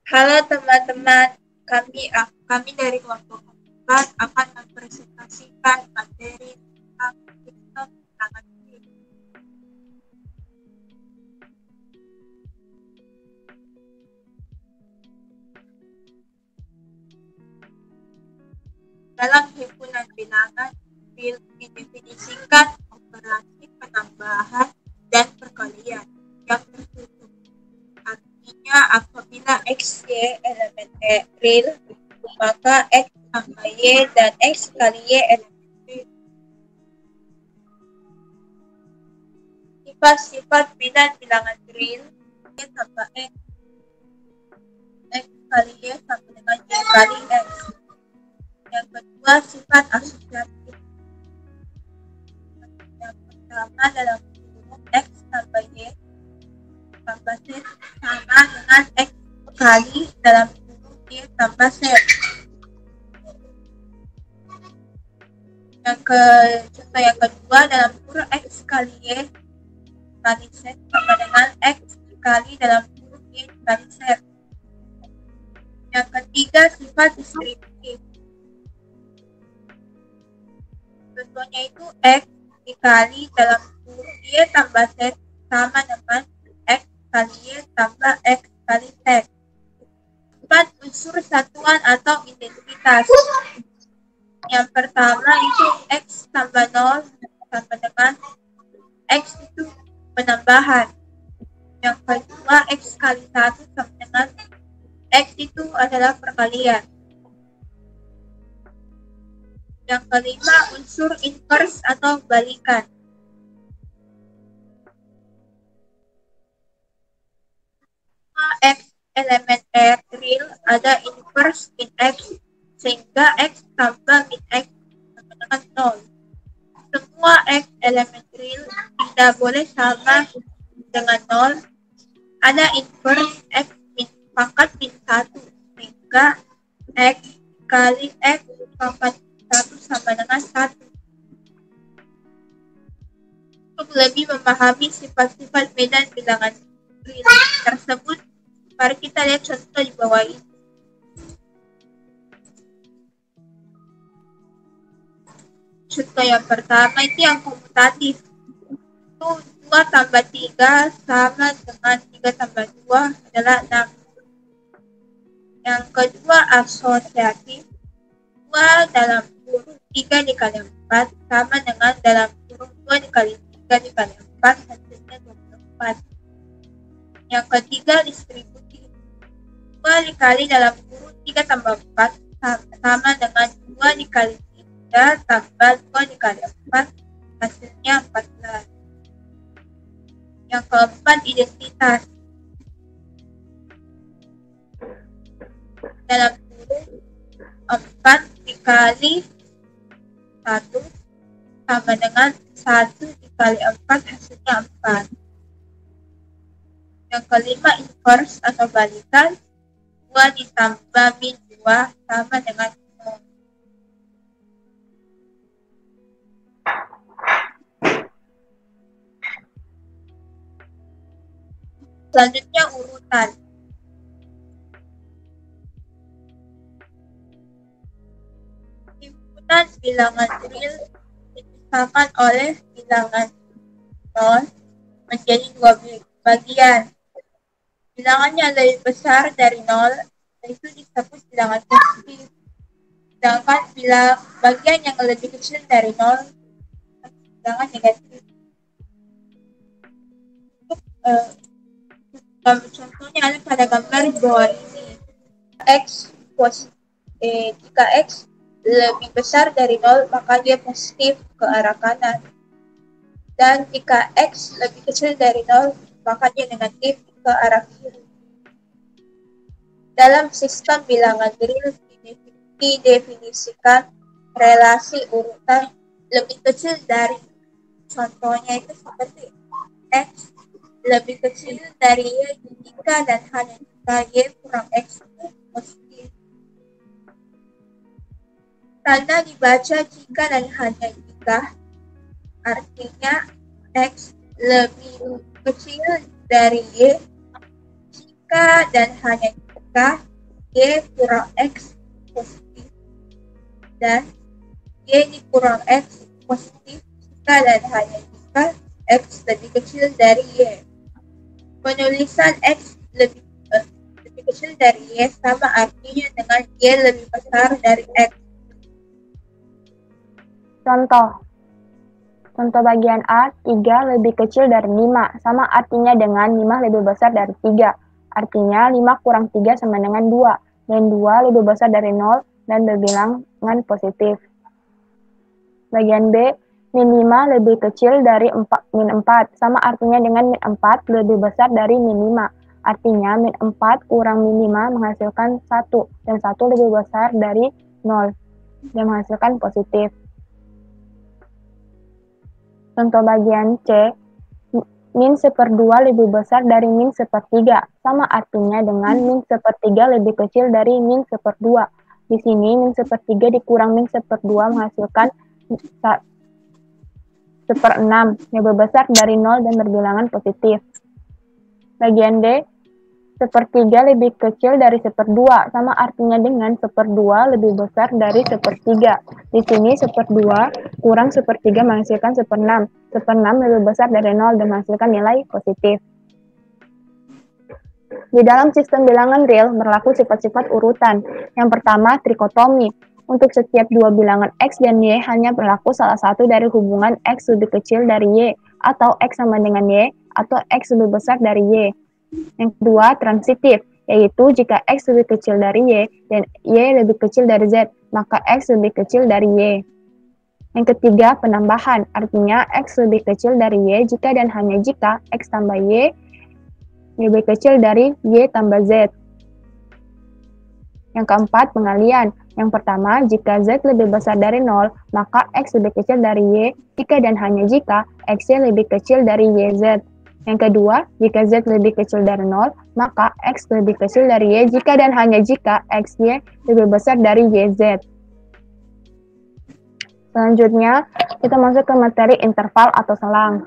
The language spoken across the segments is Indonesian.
Halo teman-teman, kami dari kelompok 4 akan mempresentasikan materi tentang sistem tangan kiri. Dalam himpunan bilangan, didefinisikan operasi penambahan dan perkalian yang tertutup. Artinya apabila X, Y elemen real, maka X tambah Y dan X kali Y elemen real. Sifat-sifat bilangan real, Y tambah X kali Y sama dengan Y kali X. Yang kedua, sifat asosiatif. Yang pertama, dalam huruf X tambah Y tambah Z sama dengan X kali dalam huruf Y tambah Z. Contoh yang kedua, dalam huruf X kali Y kali Z sama dengan X kali dalam huruf Y kali Z. Yang ketiga, sifat distributif. Contohnya itu X dikali dalam huruf Y tambah Z sama dengan X kali Y tambah X kali Z. Sifat unsur satuan atau identitas. Yang pertama itu X tambah 0 sama dengan X itu penambahan. Yang kedua X kali 1 sama dengan X itu adalah perkalian. Yang kelima, unsur inverse atau balikan. X elemen real ada inverse min X, sehingga X tambah min X sama dengan 0. Semua X elemen real tidak boleh sama dengan 0. Ada inverse X min pangkat min 1, sehingga X kali X pangkat 1 sama dengan 1. Untuk lebih memahami sifat-sifat medan bilangan real tersebut, mari kita lihat contoh di bawah ini. Contoh yang pertama itu yang komutatif. Itu 2 tambah 3 sama dengan 3 tambah 2 adalah 6. Yang kedua asosiatif. 2 dalam kurung 3 dikali 4 sama dengan dalam kurung 2 dikali 3 dikali 4 hasilnya 24. Yang ketiga distributif. 2 dikali dalam kurung 3 tambah 4 sama dengan 2 dikali 3 tambah 2 dikali 4 hasilnya 14. Yang keempat identitas. Dalam kurung 4 dikali 1 sama dengan 1 dikali 4 hasilnya 4. Yang kelima inverse atau balikan. 2 ditambah min 2 sama dengan 0. Selanjutnya urutan. Himpunan bilangan real dipisahkan oleh bilangan 0 menjadi 2 bagian. Bilangan yang lebih besar dari 0 itu disebut bilangan positif. Sedangkan bagian yang lebih kecil dari 0 bilangan negatif. Untuk contohnya ada pada gambar di bawah ini. Jika X lebih besar dari 0 maka dia positif ke arah kanan. Dan jika X lebih kecil dari 0 maka dia negatif ke arah kiri. Dalam sistem bilangan real didefinisikan relasi urutan lebih kecil dari, contohnya itu seperti X lebih kecil dari Y jika dan hanya jika Y kurang X itu positif. Tanda dibaca jika dan hanya jika, artinya X lebih kecil dari Y jika dan hanya jika Y kurang X positif dan Y dikurang X positif jika dan hanya jika X lebih kecil dari Y. Penulisan X lebih kecil dari Y sama artinya dengan Y lebih besar dari X. Contoh bagian A, 3 lebih kecil dari 5, sama artinya dengan 5 lebih besar dari 3. Artinya 5 kurang 3 sama dengan 2, dan 2 lebih besar dari 0 dan berbilangan positif. Bagian B, min 5 lebih kecil dari min 4, sama artinya dengan min 4 lebih besar dari min 5. Artinya min 4 kurang min 5 menghasilkan 1, dan 1 lebih besar dari 0, dan menghasilkan positif. Contoh bagian C, min 1/2 lebih besar dari min 1/3, sama artinya dengan min 1/3 lebih kecil dari min 1/2. Di sini min 1/3 dikurang min 1/2 menghasilkan 1/6, lebih besar dari 0 dan berbilangan positif. Bagian D, 1/3 lebih kecil dari 1/2, sama artinya dengan 1/2 lebih besar dari 1/3. Di sini 1/2 kurang 1/3 menghasilkan 1/6. 1/6 lebih besar dari 0 dan menghasilkan nilai positif. Di dalam sistem bilangan real berlaku sifat-sifat urutan. Yang pertama, trikotomi. Untuk setiap dua bilangan X dan Y hanya berlaku salah satu dari hubungan X lebih kecil dari Y, atau X sama dengan Y, atau X lebih besar dari Y. Yang kedua, transitif, yaitu jika X lebih kecil dari Y dan Y lebih kecil dari Z, maka X lebih kecil dari Y. Yang ketiga, penambahan, artinya X lebih kecil dari Y jika dan hanya jika X tambah Y lebih kecil dari Y tambah Z. Yang keempat, pengalian. Yang pertama, jika Z lebih besar dari 0, maka X lebih kecil dari Y jika dan hanya jika X-Y lebih kecil dari YZ. Yang kedua, jika Z lebih kecil dari 0, maka X lebih kecil dari Y jika dan hanya jika X-Y lebih besar dari YZ. Selanjutnya, kita masuk ke materi interval atau selang.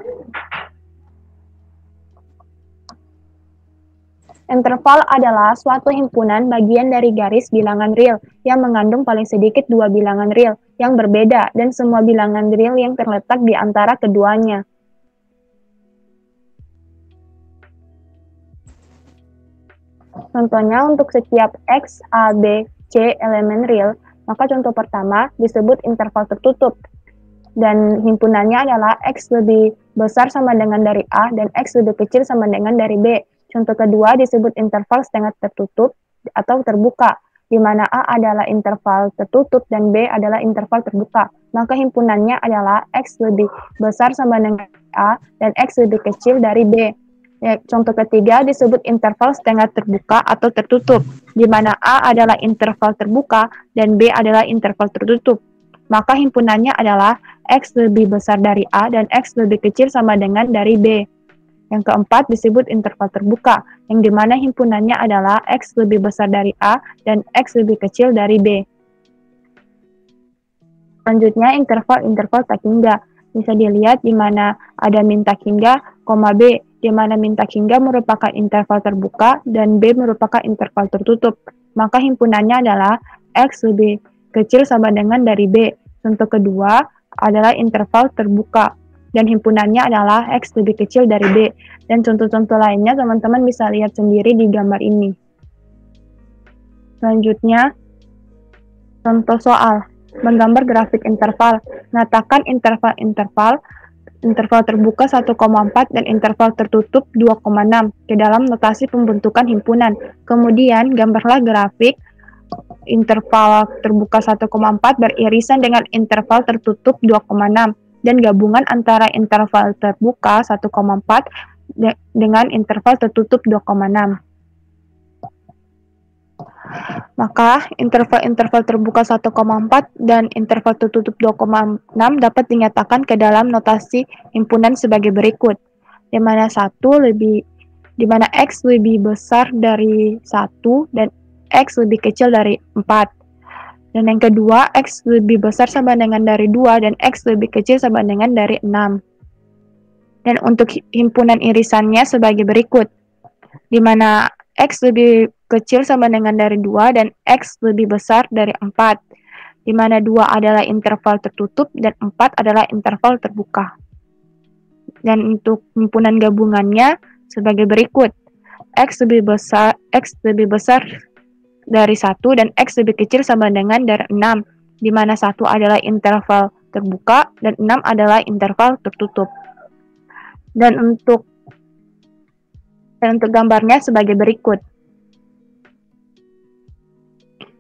Interval adalah suatu himpunan bagian dari garis bilangan real yang mengandung paling sedikit dua bilangan real yang berbeda dan semua bilangan real yang terletak di antara keduanya. Contohnya untuk setiap X, A, B, C elemen real, maka contoh pertama disebut interval tertutup. Dan himpunannya adalah X lebih besar sama dengan dari A dan X lebih kecil sama dengan dari B. Contoh kedua disebut interval setengah tertutup atau terbuka, di mana A adalah interval tertutup dan B adalah interval terbuka. Maka himpunannya adalah X lebih besar sama dengan A dan X lebih kecil dari B. Ya, contoh ketiga disebut interval setengah terbuka atau tertutup, di mana A adalah interval terbuka dan B adalah interval tertutup. Maka himpunannya adalah X lebih besar dari A dan X lebih kecil sama dengan dari B. Yang keempat disebut interval terbuka, yang dimana himpunannya adalah X lebih besar dari A dan X lebih kecil dari B. Selanjutnya interval tak hingga. Bisa dilihat di mana ada min tak hingga, B, di mana min tak hingga merupakan interval terbuka dan B merupakan interval tertutup. Maka himpunannya adalah X lebih kecil sama dengan dari B. Contoh kedua adalah interval terbuka dan himpunannya adalah X lebih kecil dari B. Dan contoh-contoh lainnya teman-teman bisa lihat sendiri di gambar ini. Selanjutnya, contoh soal. Menggambar grafik interval. Nyatakan interval terbuka 1,4 dan interval tertutup 2,6 ke dalam notasi pembentukan himpunan. Kemudian, gambarlah grafik interval terbuka 1,4 beririsan dengan interval tertutup 2,6 dan gabungan antara interval terbuka 1,4 dengan interval tertutup 2,6. Maka interval terbuka 1,4 dan interval tertutup 2,6 dapat dinyatakan ke dalam notasi himpunan sebagai berikut. Di mana X lebih besar dari 1 dan X lebih kecil dari 4. Dan yang kedua, X lebih besar sama dengan dari 2 dan X lebih kecil sama dengan dari 6. Dan untuk himpunan irisannya sebagai berikut, di mana X lebih kecil sama dengan dari 2 dan X lebih besar dari 4, di mana 2 adalah interval tertutup dan 4 adalah interval terbuka. Dan untuk himpunan gabungannya sebagai berikut. X lebih besar dari 1 dan X lebih kecil sama dengan dari 6, di mana 1 adalah interval terbuka dan 6 adalah interval tertutup. Dan untuk gambarnya sebagai berikut.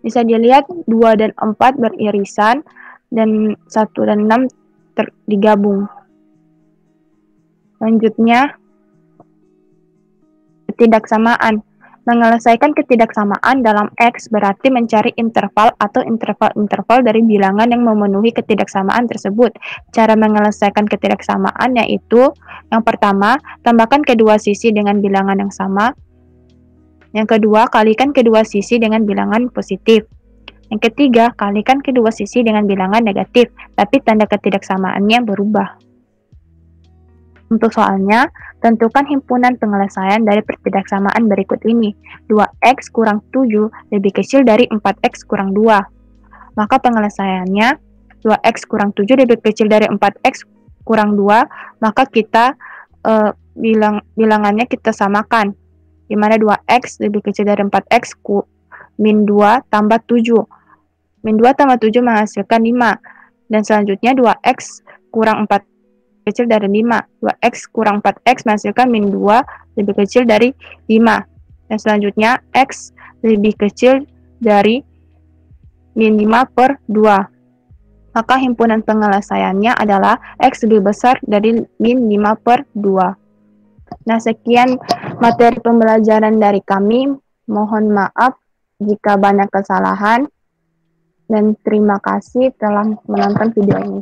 Bisa dilihat 2 dan 4 beririsan dan 1 dan 6 digabung. Selanjutnya, ketidaksamaan. Menyelesaikan ketidaksamaan dalam X berarti mencari interval atau interval-interval dari bilangan yang memenuhi ketidaksamaan tersebut. Cara menyelesaikan ketidaksamaan yaitu, yang pertama, tambahkan kedua sisi dengan bilangan yang sama. Yang kedua, kalikan kedua sisi dengan bilangan positif. Yang ketiga, kalikan kedua sisi dengan bilangan negatif, tapi tanda ketidaksamaannya berubah. Untuk soalnya, tentukan himpunan penyelesaian dari ketidaksamaan berikut ini. 2x kurang 7 lebih kecil dari 4x kurang 2. Maka penyelesaiannya 2x kurang 7 lebih kecil dari 4x kurang 2, maka kita bilangannya kita samakan. Di mana 2x lebih kecil dari 4x min 2 tambah 7. Min 2 tambah 7 menghasilkan 5. Dan selanjutnya 2x kurang 4 kecil dari 5. 2x kurang 4x menghasilkan min 2 lebih kecil dari 5. Dan selanjutnya x lebih kecil dari min 5 per 2. Maka himpunan penyelesaiannya adalah x lebih besar dari min 5 per 2. Nah, sekian materi pembelajaran dari kami. Mohon maaf jika banyak kesalahan. Dan terima kasih telah menonton video ini.